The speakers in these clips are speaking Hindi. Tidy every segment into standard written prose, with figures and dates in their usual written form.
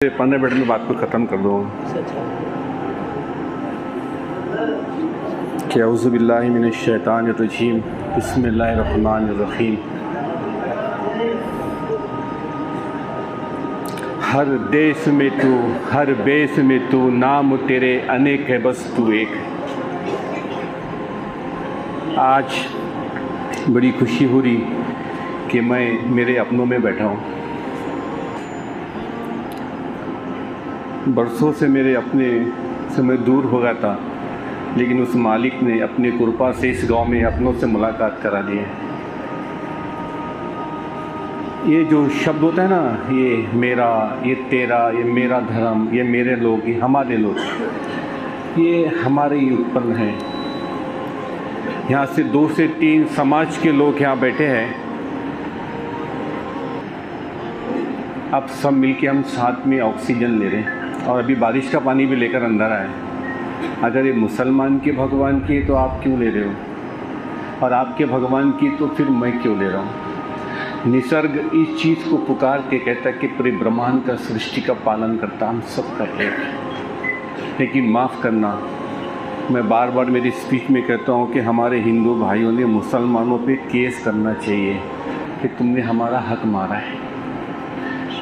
15 मिनट में बात को ख़त्म कर दो। कि औज़ु बिल्लाहि मिनश शैतानिर रजीम, बिस्मिल्लाहिर रहमानिर रहीम। हर देश में तू, हर बेस में तू, नाम तेरे अनेक है बस तू एक है। आज बड़ी खुशी हो रही कि मैं मेरे अपनों में बैठा हूँ। बरसों से मेरे अपने से मैं दूर हो गया था, लेकिन उस मालिक ने अपनी कृपा से इस गांव में अपनों से मुलाकात करा दी है। ये जो शब्द होता है ना, ये मेरा, ये तेरा, ये मेरा धर्म, ये मेरे लोग, ये हमारे लोग, ये हमारे ही उत्पन्न है। यहाँ से 2 से 3 समाज के लोग यहाँ बैठे हैं। अब सब मिलके हम साथ में ऑक्सीजन ले रहे हैं और अभी बारिश का पानी भी लेकर अंदर आए। अगर ये मुसलमान के भगवान की है तो आप क्यों ले रहे हो, और आपके भगवान की तो फिर मैं क्यों ले रहा हूँ। निसर्ग इस चीज़ को पुकार के कहता है कि पूरे ब्रह्मांड का, सृष्टि का पालन करता हम सबका एक है। लेकिन माफ़ करना, मैं बार बार मेरी स्पीच में कहता हूँ कि हमारे हिंदू भाइयों ने मुसलमानों पे केस करना चाहिए कि तुमने हमारा हक मारा है।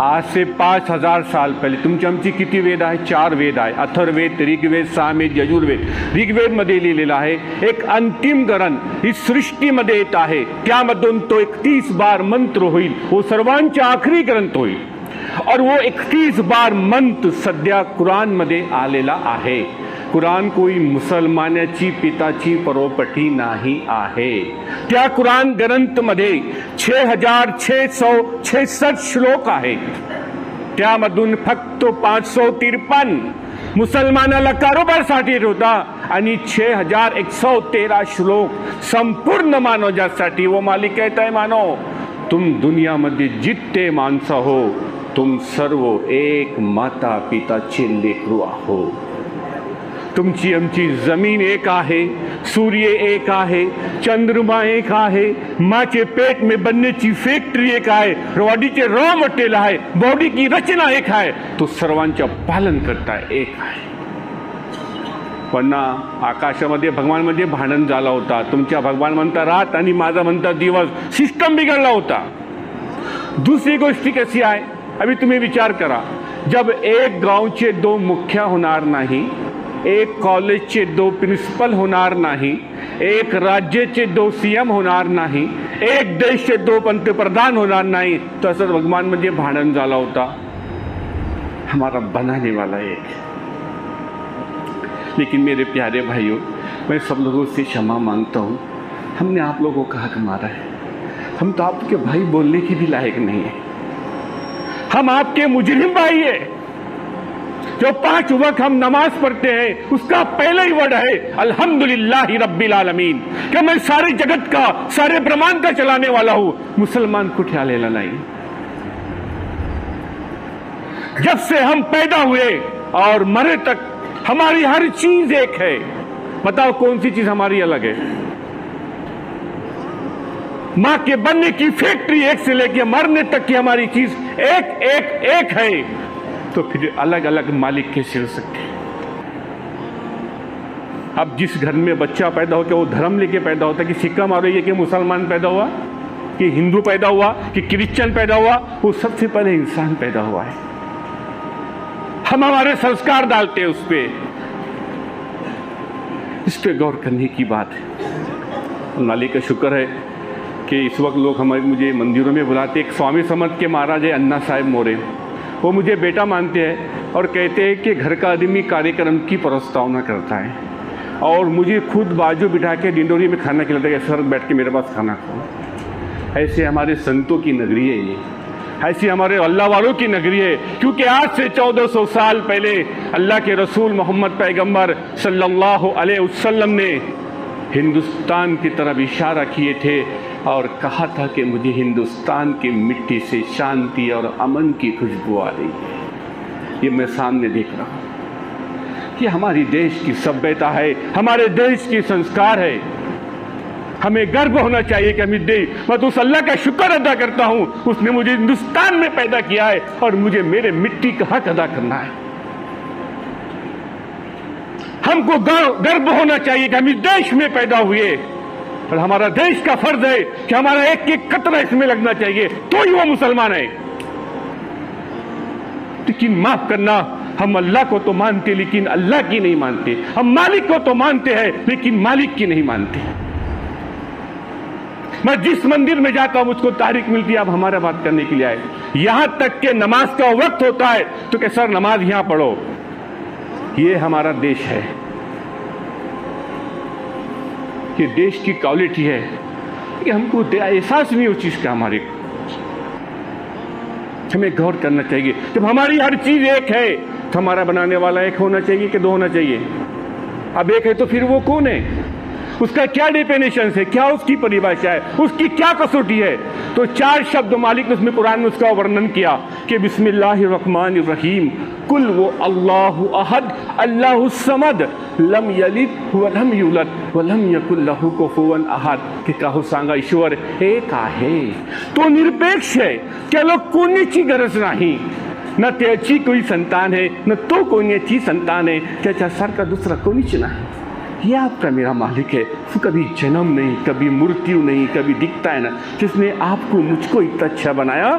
आज से 5000 साल पहिले तुमची आमची किती वेद आहे? 4 वेद आहे, अथर्ववेद, ऋग्वेद, सामवेद, यजुर्वेद। ऋग्वेदमध्ये लिहिलेलं आहे एक अंतिम ग्रंथ इस सृष्टीमध्ये येत आहे, त्यामधून तो 31 बार मंत्र होईल, वो सर्वांचा आखरी ग्रंथ होईल। और वो 31 बार मंत्र सध्या कुरानमध्ये आलेला आहे। कुरान कोई मुसलमानाची पिताची प्रॉपर्टी नाही आहे। त्या कुरान ग्रंथमध्ये 6666 श्लोक आहेत, त्यामधून फक्त 553 मुसलमानाला कारोबारसाठी होता आणि 6113 श्लोक संपूर्ण मानवजातीसाठी। वो मालिक कहता है, मानो तुम दुनियामध्ये जितके माणसं हो, तुम सर्व एक माता पिताचे लेकरू आहो। तुमची आमची जमीन एक आहे, सूर्य एक आहे, चंद्रमा एक आहे, माँचे पेट में बनण्याची फॅक्टरी एक आहे, बॉडीचे रॉ मटेरियल आहे, बॉडी की रचना एक आहे, तो सर्वांचं पालन करता एक आहे। पण आकाशामध्ये भगवानमध्ये भांडण झाला होता। तुमच्या भगवान म्हणता रात आणि माझा म्हणता दिवस, सिस्टम बिघडला होता। दूसरी गोष्टी कशी आहे, अभी तुम्ही विचार करा, जब एक गावचे 2 मुखिया होणार नाही, एक कॉलेजचे 2 प्रिन्सिपल होणार नाही, एक राज्याचे 2 सीएम होणार नाही, एक देशचे 2 पंतप्रधान होणार नाही, तसंच भगवान म्हणजे भांडण झाला होता। हमारा बनाने वाला एक। लेकिन मेरे प्यारे भाइयों, मैं सब लोगों से क्षमा मांगता हूँ, हमने आप लोगों का हक मारा है। हम तो आपके भाई बोलने के भी लायक नहीं है। हम आपके मुजरिम भाई है। जो 5 वक्त हम नमाज पढ़ते हैं, उसका पहला ही वर्ड है अल्हम्दुलिल्लाहि रब्बिल आलमीन, कि मैं सारे जगत का, सारे ब्रह्मांड का चलाने वाला हूं। मुसलमान कुठे आलेला नाही। जब से हम पैदा हुए और मरे तक हमारी हर चीज एक है। बताओ कौन सी चीज हमारी अलग है? मां के बनने की फैक्ट्री एक से लेकर मरने तक की हमारी चीज एक एक एक है, तो फिर अलग अलग मालिक कैसे हो सकते हैं? अब जिस घर में बच्चा पैदा होकर वो धर्म लेके पैदा होता है कि सिक्का मारो ये कि मुसलमान पैदा हुआ, कि हिंदू पैदा हुआ, कि क्रिश्चियन पैदा हुआ, वो सबसे पहले इंसान पैदा हुआ है। हम हमारे संस्कार डालते हैं उस पे गौर करने की बात है। मालिक का शुक्र है कि इस वक्त लोग मुझे मंदिरों में बुलाते। एक स्वामी समर्थ के महाराज है अन्ना साहेब मोरे, वो मुझे बेटा मानते हैं और कहते हैं कि घर का आदमी कार्यक्रम की प्रस्तावना करता है, और मुझे खुद बाजू बिठा के डिंडोरी में खाना खिलाता है, सर बैठ के मेरे पास खाना खाओ। ऐसे हमारे संतों की नगरी है ये, ऐसी हमारे अल्लाह वालों की नगरी है। क्योंकि आज से 1400 साल पहले अल्लाह के रसूल मोहम्मद पैगंबर सल्लल्लाहु अलैहि वसल्लम ने हिंदुस्तान की तरफ इशारा किए थे और कहा था कि मुझे हिंदुस्तान की मिट्टी से शांति और अमन की खुशबू आ रही है। ये मैं सामने देख रहा हूँ कि हमारी देश की सभ्यता है, हमारे देश की संस्कार है। हमें गर्व होना चाहिए कि हमें दे। मैं तो उस अल्लाह का शुक्र अदा करता हूं, उसने मुझे हिंदुस्तान में पैदा किया है और मुझे मेरे मिट्टी का हक अदा करना है। हमको गर्व होना चाहिए कि हम इस देश में पैदा हुए और हमारा देश का फर्ज है कि हमारा एक एक कतरा इसमें लगना चाहिए, तो ही वो मुसलमान है। लेकिन माफ करना, हम अल्लाह को तो मानते लेकिन अल्लाह की नहीं मानते, हम मालिक को तो मानते हैं लेकिन मालिक की नहीं मानते। मैं जिस मंदिर में जाता हूं मुझको तारीख मिलती है, आप हमारा बात करने के लिए आए, यहां तक के नमाज का वक्त होता है तो क्या सर नमाज यहां पढ़ो। ये हमारा देश है, ये देश की क्वालिटी है कि हमको एहसास नहीं उस चीज का। हमारे हमें गौर करना चाहिए, जब हमारी हर चीज एक है तो हमारा बनाने वाला एक होना चाहिए कि दो होना चाहिए। अब एक है तो फिर वो कौन है, उसका क्या डेफिनेशन है, क्या उसकी परिभाषा है, उसकी क्या कसौटी है। तो 4 शब्द मालिक ने उसमें कुरान में उसका वर्णन किया कि बिस्मिल्लाहिर्रहमानिर्रहीम, कुल वो अल्लाहु अहद अल्लाहु समद लम यलिद व लम यूलद व लम यकुल लहू कुफुवन अहद। कि कहो सांगा ईश्वर एक आहे, तो निरपेक्ष है, चलो कोणीची गरज नाही, न त्याची कोई संतान है न तो कोणीची संतान है, त्याच्या सारखा दुसरा कोणीच नाही। ये आपका मेरा मालिक है, वो कभी जन्म नहीं, कभी मृत्यु नहीं, कभी दिखता है ना, जिसने आपको मुझको इतना अच्छा बनाया।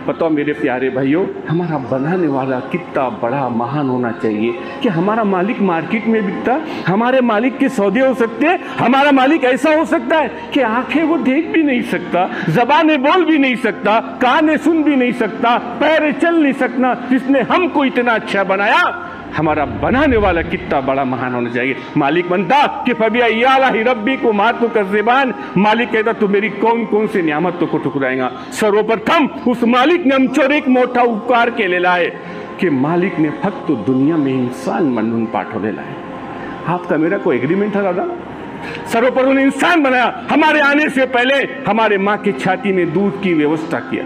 बताओ मेरे प्यारे भाइयों, हमारा बनाने वाला कितना बड़ा महान होना चाहिए कि हमारा मालिक मार्केट में बिकता, हमारे मालिक के सौदे हो सकते हैं, हमारा मालिक ऐसा हो सकता है कि आंखें वो देख भी नहीं सकता, जबानें बोल भी नहीं सकता, कानें सुन भी नहीं सकता, पैर चल नहीं सकता, जिसने हमको इतना अच्छा बनाया। हमारा बनाने वाला कितना बड़ा महान होना चाहिए। मालिक बनता कि फबिया रब्बी को मातु का ज़बान, मालिक कहता तू मेरी कौन कौन सी नियामतों को ठुकराएगा। सर्वप्रथम उस मालिक ने आमच्यावर एक मोठा उपकार केलेला आहे कि मालिक ने फक्त दुनिया में इंसान म्हणून पाठवलेला आहे। आपका मेरा कोई एग्रीमेंट था दादा? सर्वप्रथम ने इंसान बनाया, हमारे आने से पहले हमारे माँ की छाती में दूध की व्यवस्था किया।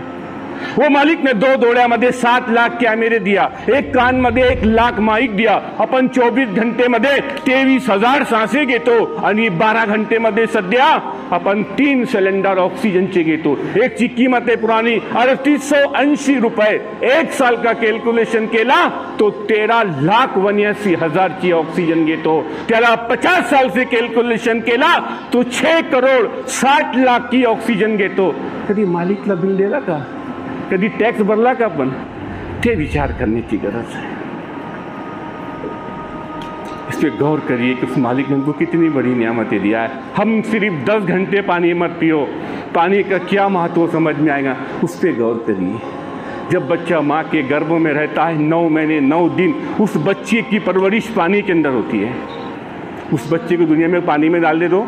वो मालिक ने 2 डोळ्यामध्ये 7 लाख कॅमेरे दिया, एक कान मध्ये 1 लाख माईक दिया, आपण 24 घंटेमध्ये 23,000 सांसे घेतो आणि 12 घंटेमध्ये सध्या आपण 3 सिलेंडर ऑक्सीजनचे घेतो। एक ची किंमत आहे पुरानी 3880 रुपये, 1 साल का कैलकुलेशन केला तो 13,82,000 ची ऑक्सीजन घेतो। त्याला 50 साल से कैलकुलेशन केला तो 6 करोड़ 60 लाख की ऑक्सीजन घेतो। कधी मालिकला बिल दिला का, कधी टॅक्स भरला का? आपण ते विचार करने की गरज है। इस पे गौर करिए कि उस मालिक ने हमको कितनी बड़ी नियामतें दिया है। हम सिर्फ 10 घंटे पानी मत पियो, पानी का क्या महत्व समझ में आएगा, उस पे गौर करिए। जब बच्चा माँ के गर्भ में रहता है 9 महीने 9 दिन, उस बच्चे की परवरिश पानी के अंदर होती है। उस बच्चे को दुनिया में पानी में डाल दे दो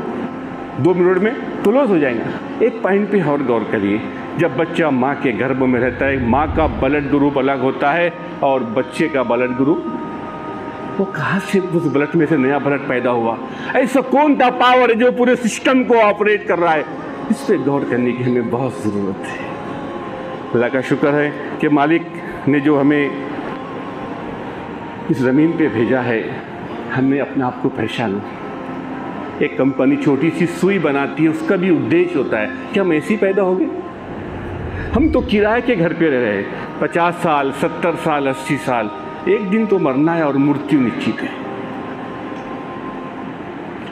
2 मिनट में तो लॉस हो जाएगा। एक पॉइंट पे और गौर करिए, जब बच्चा माँ के गर्भ में रहता है, माँ का ब्लड ग्रुप अलग होता है और बच्चे का ब्लड ग्रुप, वो कहाँ से उस ब्लड में से नया ब्लड पैदा हुआ? ऐसा कौन सा पावर है जो पूरे सिस्टम को ऑपरेट कर रहा है? इस पे गौर करने की हमें बहुत ज़रूरत है। अल्लाह का शुक्र है कि मालिक ने जो हमें इस ज़मीन पे भेजा है, हमने अपने आप को पहचाना। एक कंपनी छोटी सी सुई बनाती है, उसका भी उद्देश्य होता है कि हम ऐसी पैदा हो गए। हम तो किराए के घर पे रह रहे, 50 साल 70 साल 80 साल, एक दिन तो मरना है और मृत्यु निश्चित है।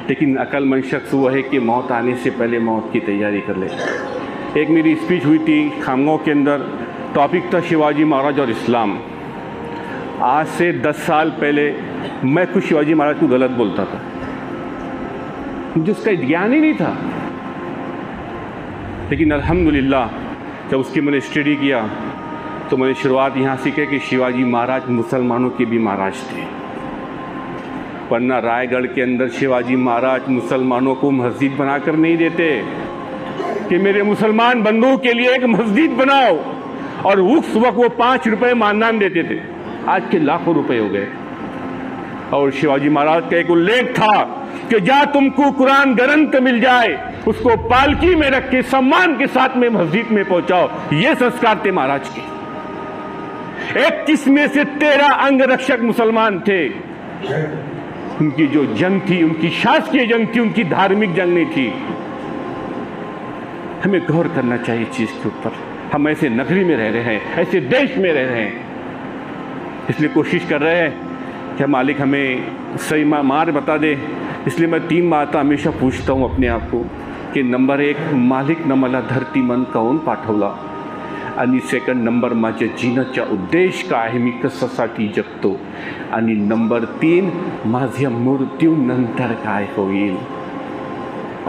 लेकिन अक्लमंद शख्स वो है कि मौत आने से पहले मौत की तैयारी कर ले। एक मेरी स्पीच हुई थी खामगांव के अंदर, टॉपिक था शिवाजी महाराज और इस्लाम। आज से 10 साल पहले मैं कुछ शिवाजी महाराज को गलत बोलता था, मुझे उसका ज्ञान ही नहीं था। लेकिन अल्हम्दुलिल्लाह जब उसकी मैंने स्टडी किया तो मैंने शुरुआत यहाँ सीखी कि शिवाजी महाराज मुसलमानों के भी महाराज थे। वरना रायगढ़ के अंदर शिवाजी महाराज मुसलमानों को मस्जिद बनाकर नहीं देते कि मेरे मुसलमान बंधुओं के लिए एक मस्जिद बनाओ, और उस वक्त वो 5 रुपये मानदान देते थे, आज के लाखों रुपए हो गए। और शिवाजी महाराज का एक उल्लेख था कि जहां तुमको कुरान ग्रंथ मिल जाए उसको पालकी में रख के सम्मान के साथ में मस्जिद में पहुंचाओ। ये संस्कार थे महाराज के। 21 में से 13 अंग रक्षक मुसलमान थे। उनकी जो जंग थी, उनकी शासकीय जंग थी, उनकी धार्मिक जंग नहीं थी। हमें गौर करना चाहिए चीज़ के ऊपर। हम ऐसे नगरी में रह रहे हैं, ऐसे देश में रह रहे हैं, इसलिए कोशिश कर रहे हैं कि मालिक हमें सही मार्ग बता दे। इसलिए मैं 3 बात हमेशा पूछता हूँ अपने आप को की नंबर 1, मालिक न मला धरती मन काऊन पाठवला, आणि सेकंड नंबर माझ्या जीवनाचा उद्देश काय आहे, मी कशासाठी जगतो, आणि नंबर 3 माझ्या मृत्यूनंतर काय होईल।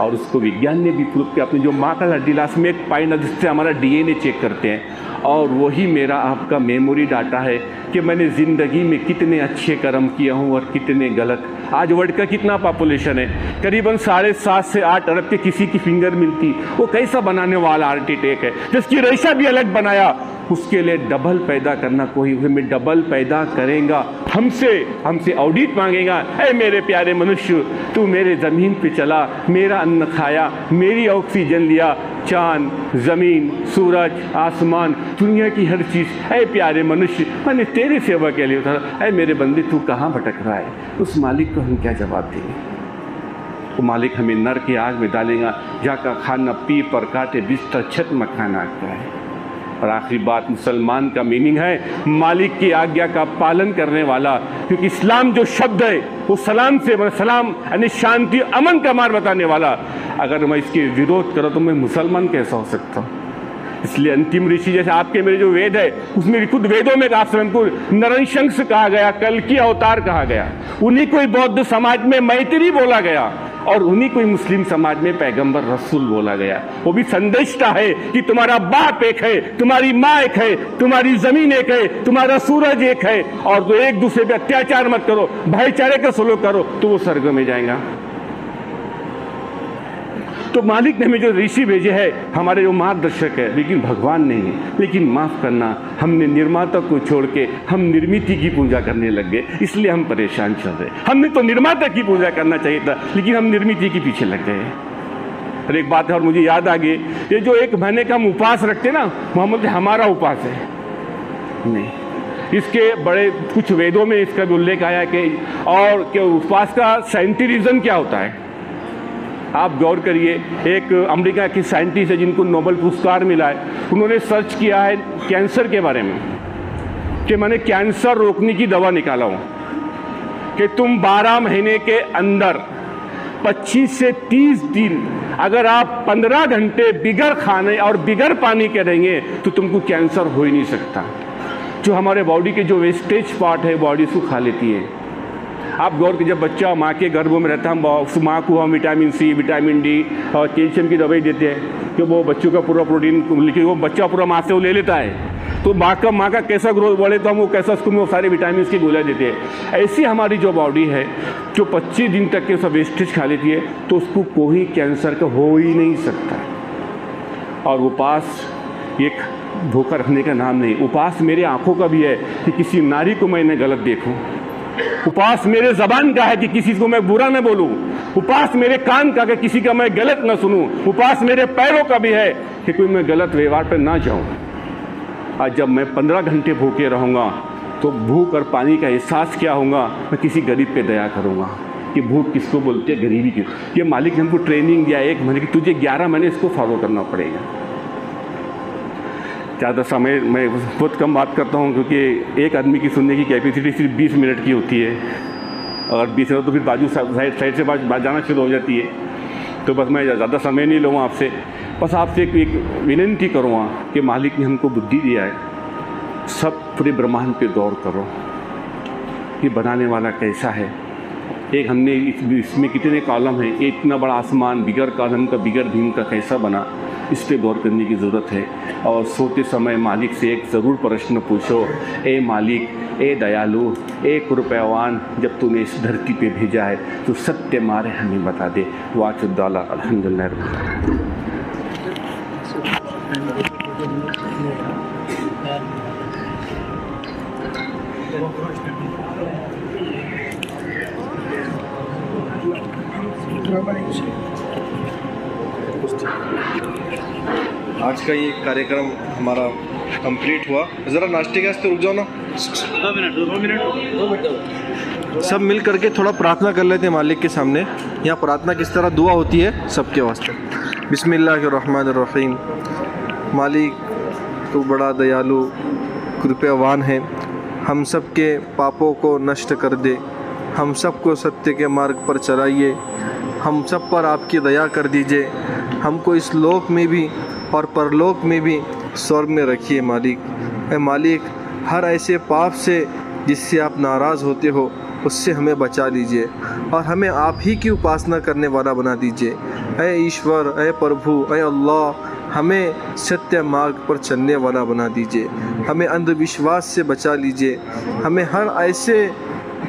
और उसको विज्ञान ने भी प्रूव किया। अपने जो माँ का लाश में एक पाई ना जिससे हमारा DNA चेक करते हैं, और वही मेरा आपका मेमोरी डाटा है कि मैंने ज़िंदगी में कितने अच्छे कर्म किए हूँ और कितने गलत। आज वर्ल्ड का कितना पॉपुलेशन है, करीबन 7.5 से 8 अरब के किसी की फिंगर मिलती, वो कैसा बनाने वाला आर्किटेक्ट है जिसकी रेशा भी अलग बनाया, उसके लिए डबल पैदा करना, कोई हमें डबल पैदा करेगा, हमसे ऑडिट मांगेगा। ऐ मेरे प्यारे मनुष्य, तू मेरे ज़मीन पे चला, मेरा अन्न खाया, मेरी ऑक्सीजन लिया, चांद, ज़मीन, सूरज, आसमान, दुनिया की हर चीज़। ऐ प्यारे मनुष्य, मैंने तेरी सेवा के लिए उतारा। ऐ मेरे बंदे, तू कहाँ भटक रहा है? उस मालिक को हम क्या जवाब देंगे? वो मालिक हमें नर की आग में डालेगा, जाका खाना पी पर काटे बिस्तर छत मकान आता है। और आखिरी बात, मुसलमान का मीनिंग है मालिक की आज्ञा का पालन करने वाला, क्योंकि इस्लाम जो शब्द है वो सलाम से, सलाम यानी शांति अमन का मार्ग बताने वाला। अगर मैं इसके विरोध करूँ तो मैं मुसलमान कैसा हो सकता हूँ? इसलिए अंतिम ऋषि जैसे आपके मेरे जो वेद है, उसमें खुद वेदों में स्वयं को नरंशंस कहा गया, कल की अवतार कहा गया, उन्हीं को बौद्ध समाज में मैत्री बोला गया, और उन्हीं को मुस्लिम समाज में पैगंबर रसूल बोला गया। वो भी संदेशता है कि तुम्हारा बाप एक है, तुम्हारी माँ एक है, तुम्हारी जमीन एक है, तुम्हारा सूरज एक है, और जो एक दूसरे पे अत्याचार मत करो, भाईचारे का सलूक करो, तो वो स्वर्ग में जाएगा। तो मालिक ने हमें जो ऋषि भेजे हैं, हमारे जो मार्गदर्शक है, लेकिन भगवान नहीं है। लेकिन माफ़ करना, हमने निर्माता को छोड़ के हम निर्मित की पूजा करने लग गए, इसलिए हम परेशान चल रहे। हमने तो निर्माता की पूजा करना चाहिए था, लेकिन हम निर्मित के पीछे लग गए। और एक बात है, और मुझे याद आ गई, ये जो 1 महीने का हम उपवास रखते ना, मोहम्मद हमारा उपवास है नहीं। इसके बड़े कुछ वेदों में इसका भी उल्लेख आया कि, और कि उपवास का साइंटिफिज्म क्या होता है। आप गौर करिए, एक अमेरिका के साइंटिस्ट है जिनको नोबेल पुरस्कार मिला है, उन्होंने सर्च किया है कैंसर के बारे में कि मैंने कैंसर रोकने की दवा निकाला हूँ कि तुम 12 महीने के अंदर 25 से 30 दिन अगर आप 15 घंटे बिगर खाने और बिगर पानी के रहेंगे तो तुमको कैंसर हो ही नहीं सकता। जो हमारे बॉडी के जो वेस्टेज पार्ट है बॉडी उसको खा लेती है। आप गौर कीजिए, जब बच्चा माँ के गर्भ में रहता है, उस माँ को हम विटामिन सी, विटामिन डी और कैल्शियम की दवाई देते हैं कि वो बच्चों का पूरा प्रोटीन, लेकिन वो बच्चा पूरा माँ से वो ले लेता है, तो माँ का कैसा ग्रोथ बढ़े तो हम वो कैसा उसको वो सारे विटामिन की गोलियाँ देते हैं। ऐसी हमारी जो बॉडी है जो 25 दिन तक के सब वेस्टेज खा लेती है, तो उसको कोई कैंसर का हो ही नहीं सकता। और उपवास एक धोखा रखने का नाम नहीं। उपवास मेरे आंखों का भी है कि किसी नारी को मैंने गलत देखूं। उपवास मेरे जबान का है कि किसी को मैं बुरा न बोलूं। उपवास मेरे कान का कि किसी का मैं गलत न सुनूं। उपवास मेरे पैरों का भी है कि कोई मैं गलत व्यवहार पर ना जाऊं। आज जब मैं 15 घंटे भूखे रहूंगा तो भूख और पानी का एहसास क्या होगा, मैं किसी गरीब पे दया करूंगा कि भूख किसको बोलते हैं, गरीबी की। ये मालिक ने हमको ट्रेनिंग दिया 1 महीने की, तुझे 11 महीने इसको फॉलो करना पड़ेगा। ज़्यादा समय मैं बहुत कम बात करता हूँ क्योंकि एक आदमी की सुनने की कैपेसिटी सिर्फ 20 मिनट की होती है, और 20 मिनट तो फिर बाजू साइड से बात जाना शुरू हो जाती है। तो बस मैं ज़्यादा समय नहीं लूँगा आपसे, बस आपसे एक विनती करूँगा कि मालिक ने हमको बुद्धि दिया है, सब पूरे ब्रह्मांड पे गौर करो कि बनाने वाला कैसा है। एक हमने इसमें कितने कॉलम हैं, ये इतना बड़ा आसमान बिगर कॉलम का बिगर भीम का कैसा बना, इस पर गौर करने की ज़रूरत है। और सोते समय मालिक से एक ज़रूर प्रश्न पूछो, ए मालिक, ए दयालु, ए कृपयावान, जब तूने इस धरती पे भेजा है तो सत्य मारे हमें बता दे। वाचुद्दाला अल्हम्दुलिल्लाह। आज का ये कार्यक्रम हमारा कंप्लीट हुआ। ज़रा नाश्ते के वास्ते रुक जाओ ना, 2 मिनट। सब मिल करके थोड़ा प्रार्थना कर लेते हैं मालिक के सामने। यहाँ प्रार्थना किस तरह दुआ होती है सबके वास्ते। बिस्मिल्लाहिर्रहमानिर्रहीम। मालिक तो बड़ा दयालु कृपावान है, हम सब के पापों को नष्ट कर दे, हम सब को सत्य के मार्ग पर चलाइए, हम सब पर आपकी दया कर दीजिए, हमको इस लोक में भी और परलोक में भी स्वर्ग में रखिए मालिक। ऐ मालिक, हर ऐसे पाप से जिससे आप नाराज़ होते हो उससे हमें बचा लीजिए और हमें आप ही की उपासना करने वाला बना दीजिए। ऐ ईश्वर, ऐ प्रभु, ऐ अल्लाह, हमें सत्य मार्ग पर चलने वाला बना दीजिए, हमें अंधविश्वास से बचा लीजिए, हमें हर ऐसे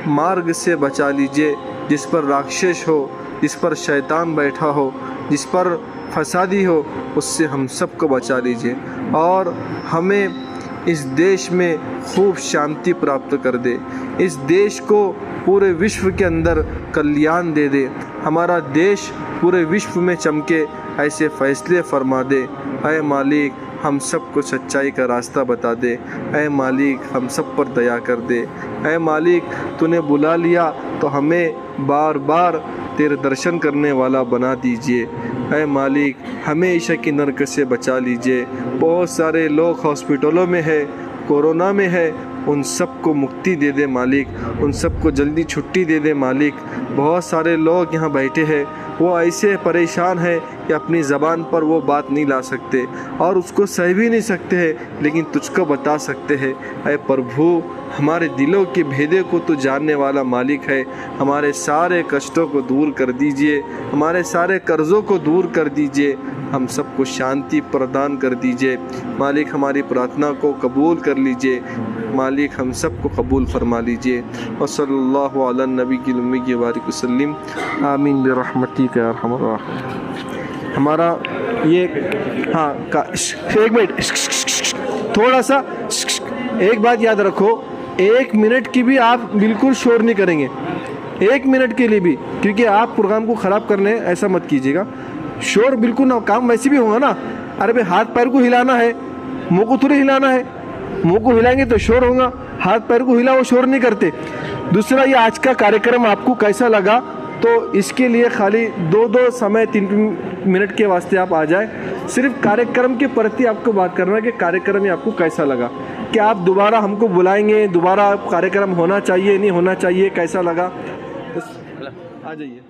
मार्ग से बचा लीजिए जिस पर राक्षस हो, जिस पर शैतान बैठा हो, जिस पर फसादी हो, उससे हम सबको बचा लीजिए और हमें इस देश में खूब शांति प्राप्त कर दे, इस देश को पूरे विश्व के अंदर कल्याण दे दे, हमारा देश पूरे विश्व में चमके, ऐसे फ़ैसले फरमा दे। ऐ मालिक, हम सबको सच्चाई का रास्ता बता दे। ऐ मालिक, हम सब पर दया कर दे। ऐ मालिक, तूने बुला लिया तो हमें बार बार तेरे दर्शन करने वाला बना दीजिए। ऐ मालिक, हमेशा की नरक से बचा लीजिए। बहुत सारे लोग हॉस्पिटलों में है, कोरोना में है, उन सबको मुक्ति दे दे मालिक, उन सबको जल्दी छुट्टी दे दे मालिक। बहुत सारे लोग यहाँ बैठे हैं, वो ऐसे परेशान है कि अपनी ज़बान पर वो बात नहीं ला सकते और उसको सह भी नहीं सकते हैं, लेकिन तुझको बता सकते हैं। ऐ प्रभु, हमारे दिलों के भेदे को तो जानने वाला मालिक है, हमारे सारे कष्टों को दूर कर दीजिए, हमारे सारे कर्ज़ों को दूर कर दीजिए, हम सबको शांति प्रदान कर दीजिए। मालिक, हमारी प्रार्थना को कबूल कर लीजिए, मालिक हम सबको कबूल फरमा लीजिए। और सल्लल्लाहु अला नबी की उम्मी की बारिक वसल्लम, आमीन बिरहमतिक या अरहमर राहिमीन। हमारा ये एक मिनट, थोड़ा सा एक बात याद रखो, 1 मिनट की भी आप बिल्कुल शोर नहीं करेंगे, 1 मिनट के लिए भी, क्योंकि आप प्रोग्राम को ख़राब करने ऐसा मत कीजिएगा। शोर बिल्कुल ना, काम वैसे भी होगा ना। अरे भाई, हाथ पैर को हिलाना है, मुंह को थोड़ी हिलाना है, मुंह को हिलाएंगे तो शोर होगा, हाथ पैर को हिला वो शोर नहीं करते। दूसरा, ये आज का कार्यक्रम आपको कैसा लगा, तो इसके लिए खाली 2 समय 3 मिनट के वास्ते आप आ जाए। सिर्फ कार्यक्रम के प्रति आपको बात करना है कि कार्यक्रम ये आपको कैसा लगा, कि आप दोबारा हमको बुलाएंगे, दोबारा कार्यक्रम होना चाहिए नहीं होना चाहिए, कैसा लगा, आ जाइए।